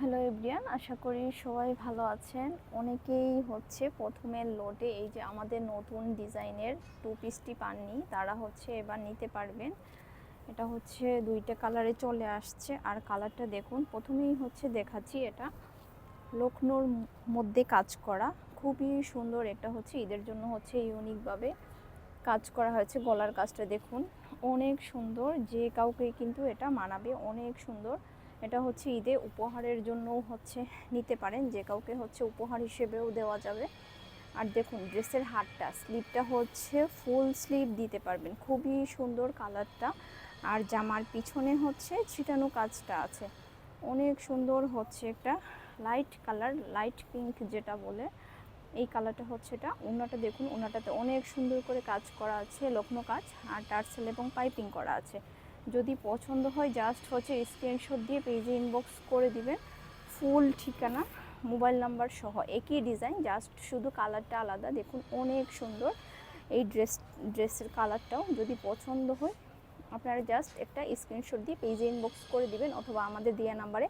Hello everyone, আশা করি সবাই ভালো আছেন। অনেকেই হচ্ছে প্রথমের লোডে এই যে আমাদের নতুন ডিজাইনের টু পিসটি পাননি, তারা হচ্ছে এবার নিতে পারবেন। এটা হচ্ছে দুইটা কালারে চলে আসছে, আর কালারটা দেখুন। প্রথমেই হচ্ছে দেখাচ্ছি, এটা লখনৌর মধ্যে কাজ করা, খুবই সুন্দর। এটা হচ্ছে ঈদের জন্য হচ্ছে ইউনিকভাবে কাজ করা হয়েছে। গলার কাজটা দেখুন, অনেক সুন্দর, যে কাউকে কিন্তু এটা মানাবে, অনেক সুন্দর। এটা হচ্ছে ঈদে উপহারের জন্যও হচ্ছে নিতে পারেন, যে কাউকে হচ্ছে উপহার হিসেবেও দেওয়া যাবে। আর দেখুন ড্রেসের হাতটা, স্লিভটা হচ্ছে ফুল স্লিভ দিতে পারবেন, খুবই সুন্দর কালারটা। আর জামার পিছনে হচ্ছে ছিটানো কাজটা আছে, অনেক সুন্দর হচ্ছে একটা লাইট কালার, লাইট পিঙ্ক যেটা বলে, এই কালারটা হচ্ছে এটা। ওড়নাটা দেখুন, ওড়নাটাতে অনেক সুন্দর করে কাজ করা আছে, লখনৌ কাজ, আর টার্সেল এবং পাইপিং করা আছে। যদি পছন্দ হয় জাস্ট হচ্ছে স্ক্রিনশট দিয়ে পেজে ইনবক্স করে দিবেন, ফুল ঠিকানা মোবাইল নাম্বার সহ, একই ডিজাইন, জাস্ট শুধু কালারটা আলাদা। দেখুন অনেক সুন্দর এই ড্রেসের কালারটাও। যদি পছন্দ হয় আপনারা জাস্ট একটা স্ক্রিনশট দিয়ে পেজে ইনবক্স করে দিবেন, অথবা আমাদের দেওয়া নাম্বারে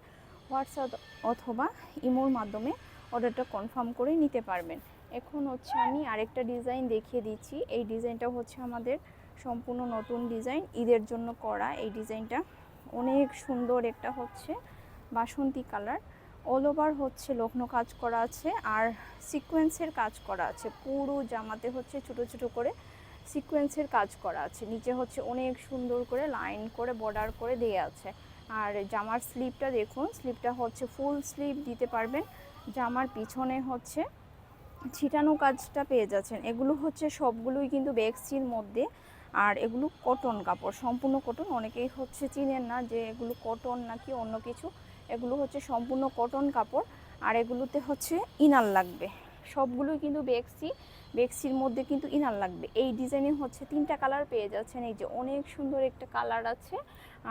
হোয়াটসঅ্যাপ অথবা ইমোর মাধ্যমে অর্ডারটা কনফার্ম করে নিতে পারবেন। এখন হচ্ছে আমি আরেকটা ডিজাইন দেখিয়ে দিচ্ছি। এই ডিজাইনটা হচ্ছে আমাদের সম্পূর্ণ নতুন ডিজাইন, ঈদের জন্য করা। এই ডিজাইনটা অনেক সুন্দর, একটা হচ্ছে বাসন্তী কালার, অল ওভার হচ্ছে লখনৌ কাজ করা আছে, আর সিকোয়েন্সের কাজ করা আছে। পুরো জামাতে হচ্ছে ছোট ছোট করে সিকোয়েন্সের কাজ করা আছে, নিচে হচ্ছে অনেক সুন্দর করে লাইন করে বর্ডার করে দেওয়া আছে। আর জামার স্লিভটা দেখুন, স্লিভটা হচ্ছে ফুল স্লিভ দিতে পারবেন। জামার পিছনে হচ্ছে ছিটানো কাজটা পেয়ে যাচ্ছেন। এগুলো হচ্ছে সবগুলোই কিন্তু বেক্সির মধ্যে, আর এগুলো কটন কাপড়, সম্পূর্ণ কটন। অনেকেই হচ্ছে চিনেন না যে এগুলো কটন নাকি অন্য কিছু, এগুলো হচ্ছে সম্পূর্ণ কটন কাপড়। আর এগুলোতে হচ্ছে ইনার লাগবে, সবগুলোই কিন্তু বেক্সির মধ্যে কিন্তু ইনার লাগবে। এই ডিজাইনে হচ্ছে তিনটা কালার পেয়ে যাচ্ছেন, এই যে অনেক সুন্দর একটা কালার আছে,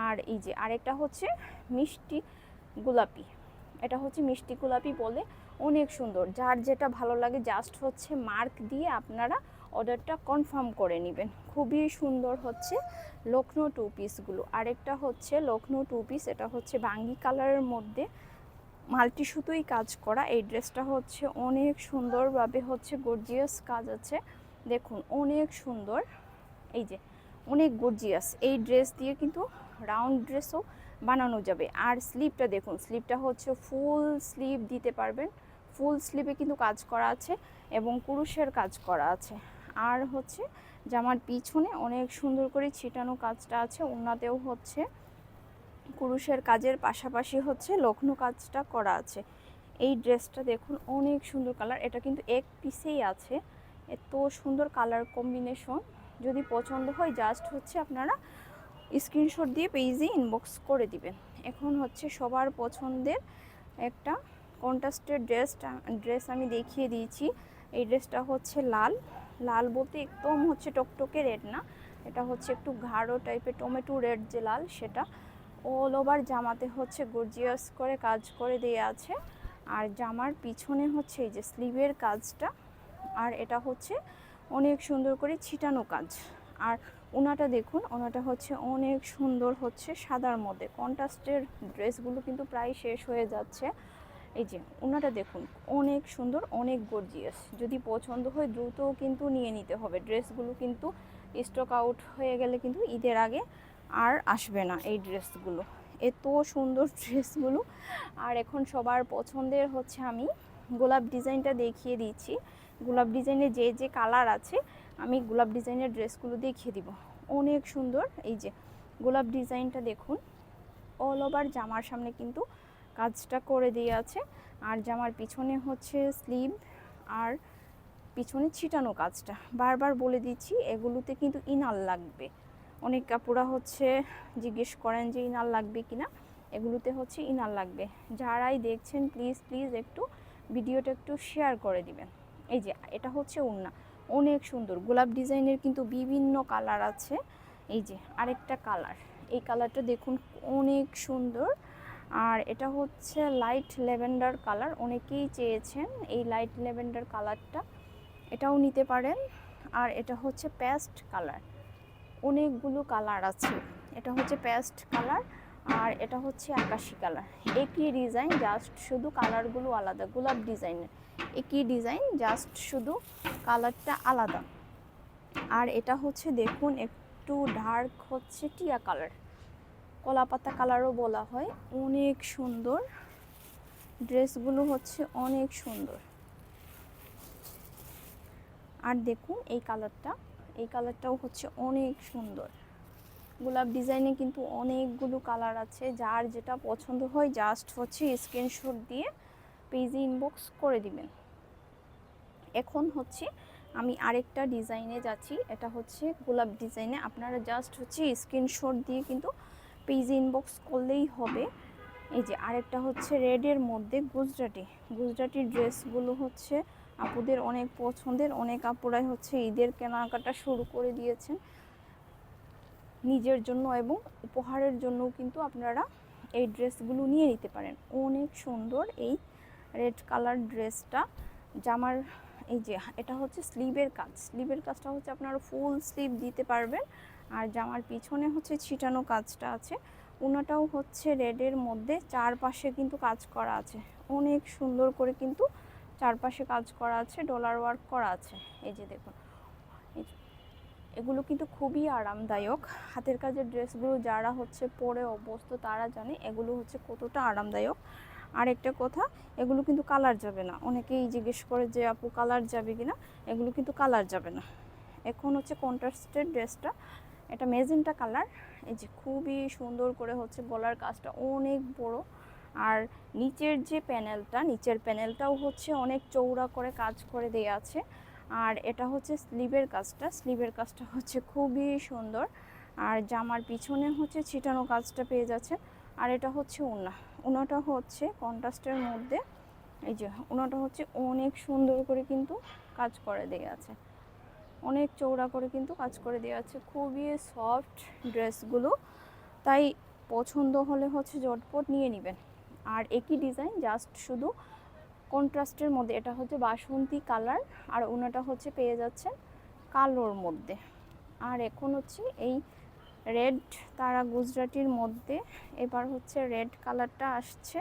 আর এই যে আরেকটা হচ্ছে মিষ্টি গোলাপি, এটা হচ্ছে মিষ্টি গোলাপি বলে, অনেক সুন্দর। যার যেটা ভালো লাগে জাস্ট হচ্ছে মার্ক দিয়ে আপনারা অর্ডারটা কনফার্ম করে নেবেন। খুবই সুন্দর হচ্ছে লখনৌ টু পিসগুলো। আরেকটা হচ্ছে লখনৌ টু পিস, এটা হচ্ছে বাঙ্গি কালারের মধ্যে মাল্টি সুতোই কাজ করা। এই ড্রেসটা হচ্ছে অনেক সুন্দরভাবে হচ্ছে গর্জিয়াস কাজ আছে, দেখুন অনেক সুন্দর, এই যে অনেক গর্জিয়াস। এই ড্রেস দিয়ে কিন্তু রাউন্ড ড্রেসও বানানো যাবে। আর স্লিভটা দেখুন, স্লিভটা হচ্ছে ফুল স্লিভ দিতে পারবেন, ফুল স্লিভে কিন্তু কাজ করা আছে এবং কুরুশের কাজ করা আছে। আর হচ্ছে জামার পিছনে অনেক সুন্দর করে ছিটানো কাজটা আছে, ওড়নাতেও হচ্ছে কুরুশের কাজের পাশাপাশি হচ্ছে লখনৌ কাজটা করা আছে। এই ড্রেসটা দেখুন অনেক সুন্দর কালার, এটা কিন্তু এক পিসেই আছে, এত সুন্দর কালার কম্বিনেশন। যদি পছন্দ হয় জাস্ট হচ্ছে আপনারা স্ক্রিনশট দিয়ে পেজে ইনবক্স করে দিবেন। এখন হচ্ছে সবার পছন্দের একটা কন্ট্রাস্টের ড্রেস আমি দেখিয়ে দিয়েছি। এই ড্রেসটা হচ্ছে লাল, লাল বলতে একদম হচ্ছে টকটকে রেড না, এটা হচ্ছে একটু গাঢ় টাইপের টমেটো রেড যে লাল, সেটা। অল ওভার জামাতে হচ্ছে গর্জিয়াস করে কাজ করে দেওয়া আছে, আর জামার পিছনে হচ্ছে এই যে স্লিভের কাজটা, আর এটা হচ্ছে অনেক সুন্দর করে ছিটানো কাজ। আর ওনাটা দেখুন, ওনাটা হচ্ছে অনেক সুন্দর হচ্ছে সাদার মধ্যে। কন্ট্রাস্টের ড্রেসগুলো কিন্তু প্রায় শেষ হয়ে যাচ্ছে, এই যে ওনাটা দেখুন অনেক সুন্দর, অনেক গর্জিয়াস। যদি পছন্দ হয় দ্রুত কিন্তু নিয়ে নিতে হবে, ড্রেসগুলো কিন্তু স্টক আউট হয়ে গেলে কিন্তু ঈদের আগে আর আসবে না এই ড্রেসগুলো, এত সুন্দর ড্রেসগুলো। আর এখন সবার পছন্দের হচ্ছে আমি গোলাপ ডিজাইনটা দেখিয়ে দিচ্ছি। গোলাপ ডিজাইনের যে যে কালার আছে আমি গোলাপ ডিজাইনের ড্রেসগুলো দেখিয়ে দিব, অনেক সুন্দর। এই যে গোলাপ ডিজাইনটা দেখুন, অল ওভার জামার সামনে কিন্তু কাজটা করে দিয়ে আছে, আর জামার পিছনে হচ্ছে স্লিভ আর পিছনে ছিটানো কাজটা। বারবার বলে দিচ্ছি এগুলোতে কিন্তু ইনার লাগবে, অনেক কাপড়া হচ্ছে জিজ্ঞেস করেন যে ইনার লাগবে কিনা, এগুলোতে হচ্ছে ইনার লাগবে। যারাই দেখছেন প্লিজ প্লিজ একটু ভিডিওটা একটু শেয়ার করে দিবেন। এই যে এটা হচ্ছে ওড়না, অনেক সুন্দর গোলাপ ডিজাইনের কিন্তু বিভিন্ন কালার আছে। এই যে আরেকটা কালার, এই কালারটা দেখুন অনেক সুন্দর। আর এটা হচ্ছে লাইট ল্যাভেন্ডার কালার, অনেকেই চেয়েছেন এই লাইট ল্যাভেন্ডার কালারটা, এটাও নিতে পারেন। আর এটা হচ্ছে পেস্ট কালার, অনেকগুলো কালার আছে, এটা হচ্ছে পেস্ট কালার, আর এটা হচ্ছে আকাশি কালার। একই ডিজাইন, জাস্ট শুধু কালারগুলো আলাদা। গোলাপ ডিজাইনের একই ডিজাইন, জাস্ট শুধু কালারটা আলাদা। আর এটা হচ্ছে দেখুন একটু ডার্ক হচ্ছে টিয়া কালার, কলাপাতা কালারও বলা হয়। অনেক সুন্দর ড্রেসগুলো, হচ্ছে অনেক সুন্দর। আর দেখুন এই কালারটাও হচ্ছে অনেক সুন্দর। গোলাপ ডিজাইনে কিন্তু অনেকগুলো কালার আছে, যার যেটা পছন্দ হয় জাস্ট হচ্ছে স্ক্রিনশট দিয়ে পেজে ইনবক্স করে দিবেন। এখন হচ্ছে আমি আরেকটা ডিজাইনে যাচ্ছি, এটা হচ্ছে গোলাপ ডিজাইনে। আপনারা জাস্ট হচ্ছে স্ক্রিনশট দিয়ে কিন্তু পেজে ইনবক্স করলেই হবে। এই যে আরেকটা হচ্ছে রেডের মধ্যে গুজরাটি ড্রেসগুলো হচ্ছে আপুদের অনেক পছন্দের। অনেক আপুরাই হচ্ছে ঈদের কেনাকাটা শুরু করে দিয়েছেন নিজের জন্য এবং উপহারের জন্যও কিন্তু আপনারা এই ড্রেসগুলো নিয়ে নিতে পারেন। অনেক সুন্দর এই রেড কালার ড্রেসটা। জামার এই যে এটা হচ্ছে স্লিভের কাজটা হচ্ছে আপনারা ফুল স্লিভ দিতে পারবেন। আর জামার পিছনে হচ্ছে ছিটানো কাজটা আছে। ওনাটাও হচ্ছে রেডের মধ্যে, চারপাশে কিন্তু কাজ করা আছে। অনেক সুন্দর করে কিন্তু চারপাশে কাজ করা আছে, ডলার ওয়ার্ক করা আছে। এই যে দেখুন, এগুলো কিন্তু খুবই আরামদায়ক। হাতের কাজের ড্রেসগুলো যারা হচ্ছে পরে অভ্যস্ত তারা জানে এগুলো হচ্ছে কতটা আরামদায়ক। আর একটা কথা, এগুলো কিন্তু কালার যাবে না। অনেকেই জিজ্ঞেস করে যে আপু কালার যাবে কিনা, এগুলো কিন্তু কালার যাবে না। এখন হচ্ছে কন্ট্রাস্টের ড্রেসটা, এটা মেজেন্টা কালার। এই যে খুবই সুন্দর করে হচ্ছে গলার কাজটা অনেক বড়। আর নিচের প্যানেলটাও হচ্ছে অনেক চৌড়া করে কাজ করে দেয়া আছে। আর এটা হচ্ছে স্লিভের কাজটা হচ্ছে খুবই সুন্দর। আর জামার পিছনে হচ্ছে ছিটানো কাজটা পেয়ে যাচ্ছে। আর এটা হচ্ছে ওনাটা হচ্ছে কন্ট্রাস্টের মধ্যে। এই যে ওনাটা হচ্ছে অনেক সুন্দর করে কিন্তু কাজ করে দেয়া আছে, অনেক চৌড়া করে কিন্তু কাজ করে দেওয়া আছে। খুবই সফট ড্রেসগুলো, তাই পছন্দ হলে হচ্ছে ঝটপট নিয়ে নেবেন। আর একই ডিজাইন, জাস্ট শুধু কন্ট্রাস্টের মধ্যে। এটা হচ্ছে বাসন্তী কালার, আর ওনাটা হচ্ছে পেয়ে যাচ্ছে কালোর মধ্যে। আর এখন হচ্ছে এই রেড তারা গুজরাটির মধ্যে এবার হচ্ছে রেড কালারটা আসছে।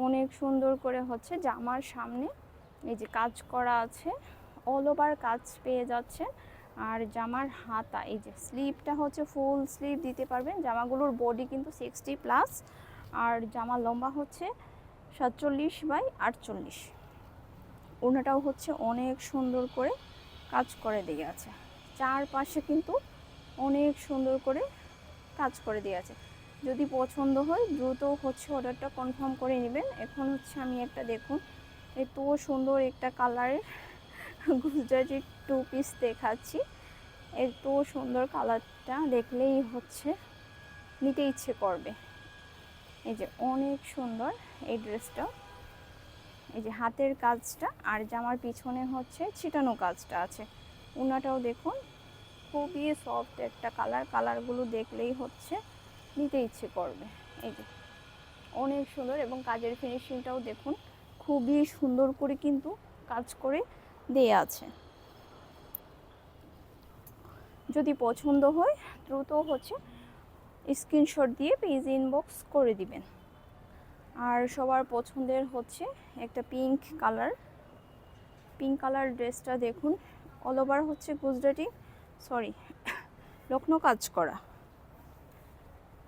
অনেক সুন্দর করে হচ্ছে জামার সামনে এই যে কাজ করা আছে, অল ওভার কাজ পেয়ে যাচ্ছে। আর জামার হাতা, এই যে স্লিভটা হচ্ছে ফুল স্লিভ দিতে পারবেন। জামাগুলোর বডি কিন্তু 60+, আর জামা লম্বা হচ্ছে 47/48। ওনাটাও হচ্ছে অনেক সুন্দর করে কাজ করে দিয়ে আছে, চারপাশে কিন্তু অনেক সুন্দর করে কাজ করে দিয়ে আছে। যদি পছন্দ হয় দ্রুত হচ্ছে অর্ডারটা কনফার্ম করে নেবেন। এখন হচ্ছে আমি একটা দেখুন এত সুন্দর একটা কালারের গুজরাটি 2 পিস দেখাচ্ছি। এত সুন্দর কালারটা দেখলেই হচ্ছে নিতে ইচ্ছে করবে। এই যে অনেক সুন্দর এই ড্রেসটা, এই যে হাতের কাজটা আর জামার পিছনে হচ্ছে ছিটানো কাজটা আছে। ওনাটাও দেখুন খুবই সফট একটা কালারগুলো দেখলেই হচ্ছে নিতে ইচ্ছে করবে। এই যে অনেক সুন্দর, এবং কাজের ফিনিশিংটাও দেখুন খুবই সুন্দর করে কিন্তু কাজ করে দেয়া আছে। যদি পছন্দ হয় দ্রুত হচ্ছে স্ক্রিনশট দিয়ে পেজ ইনবক্স করে দিবেন। আর সবার পছন্দের হচ্ছে একটা পিঙ্ক কালার ড্রেসটা দেখুন, অল ওভার হচ্ছে লখনৌ কাজ করা।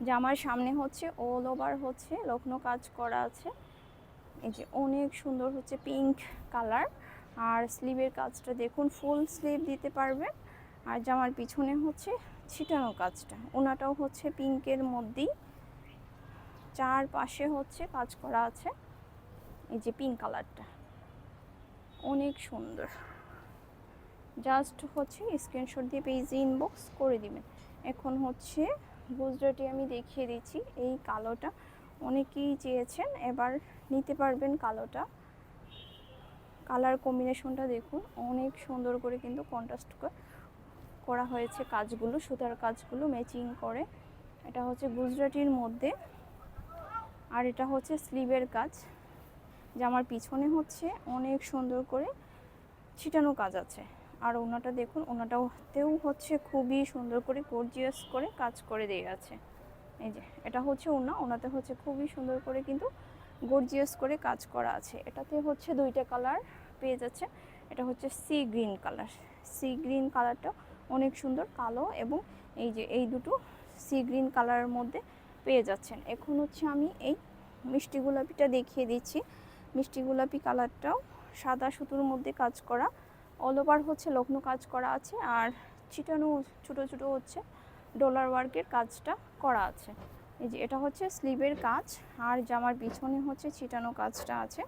জামার সামনে হচ্ছে অল ওভার হচ্ছে লখনৌ কাজ করা আছে। এই যে অনেক সুন্দর হচ্ছে পিঙ্ক কালার। আর স্লিভের কাজটা দেখুন ফুল স্লিভ দিতে পারবেন। আর জামার পিছনে হচ্ছে ছিটানো কাজটা, ওনাটাও হচ্ছে পিঙ্কের মধ্যেই, চারপাশে হচ্ছে কাজ করা আছে। এই যে পিঙ্ক কালারটা অনেক সুন্দর, জাস্ট হচ্ছে স্ক্রিনশট দিয়ে পেজে ইনবক্স করে দিবেন। এখন হচ্ছে গুজরাটি আমি দেখিয়ে দিচ্ছি। এই কালোটা অনেকেই চেয়েছেন, এবার নিতে পারবেন কালোটা। কালার কম্বিনেশনটা দেখুন অনেক সুন্দর করে কিন্তু কন্ট্রাস্ট করা হয়েছে কাজগুলো, সুতার কাজগুলো ম্যাচিং করে। এটা হচ্ছে গুজরাটির মধ্যে। আর এটা হচ্ছে স্লিভের কাজ। জামার পিছনে হচ্ছে অনেক সুন্দর করে ছিটানো কাজ আছে। আর ওনাটা দেখুন, ওনাটাতেও হচ্ছে খুবই সুন্দর করে গর্জিয়াস করে কাজ করে দিয়ে আছে। এই যে এটা হচ্ছে ওড়না, ওড়নাতে হচ্ছে খুবই সুন্দর করে কিন্তু গর্জিয়াস করে কাজ করা আছে। এটাতে হচ্ছে দুইটা কালার পেয়ে যাচ্ছে। এটা হচ্ছে sea green colour, sea green কালারটা অনেক সুন্দর, কালো এবং এই যে এই দুটো সি গ্রিন কালারের মধ্যে পেয়ে যাচ্ছেন। এখন হচ্ছে আমি এই মিষ্টি গোলাপিটা দেখিয়ে দিচ্ছি। মিষ্টি গোলাপি কালারটাও সাদা সুতোর মধ্যে কাজ করা, অল ওভার হচ্ছে লগ্ন কাজ করা আছে, আর ছিটানো ছোটো ছোটো হচ্ছে ডলার ওয়ার্কের কাজটা করা আছে। এই যে এটা হচ্ছে স্লিভের কাজ, আর জামার পিছনে হচ্ছে ছিটানো কাজটা আছে।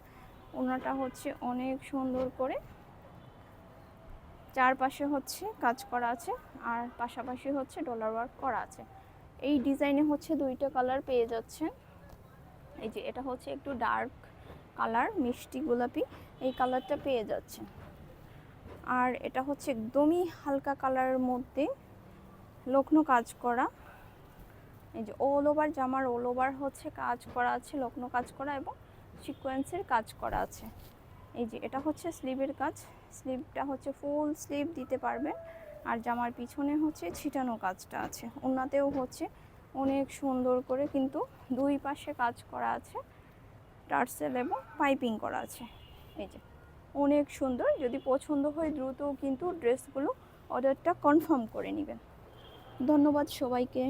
ওনাটা হচ্ছে অনেক সুন্দর করে চারপাশে হচ্ছে কাজ করা আছে, আর পাশাপাশি হচ্ছে ডলার ওয়ার্ক করা আছে। এই ডিজাইনে হচ্ছে দুইটা কালার পেয়ে যাচ্ছেন। এই যে এটা হচ্ছে একটু ডার্ক কালার, মিষ্টি গোলাপি, এই কালারটা পেয়ে যাচ্ছেন। আর এটা হচ্ছে একদমই হালকা কালারের মধ্যে লগ্ন কাজ করা। এই যে অল ওভার জামার অল ওভার হচ্ছে কাজ করা আছে, লগ্ন কাজ করা এবং সিকোয়েন্সের কাজ করা আছে। এই যে এটা হচ্ছে স্লিভের কাজ, স্লিভটা হচ্ছে ফুল স্লিভ দিতে পারবেন, আর জামার পিছনে হচ্ছে ছিটানো কাজটা আছে। ওনাতেও হচ্ছে অনেক সুন্দর করে কিন্তু দুই পাশে কাজ করা আছে, টার্সেল এবং পাইপিং করা আছে। এই যে অনেক সুন্দর। যদি পছন্দ হয় দ্রুত কিন্তু ড্রেসগুলো অর্ডারটা কনফার্ম করে নেবেন। ধন্যবাদ সবাইকে।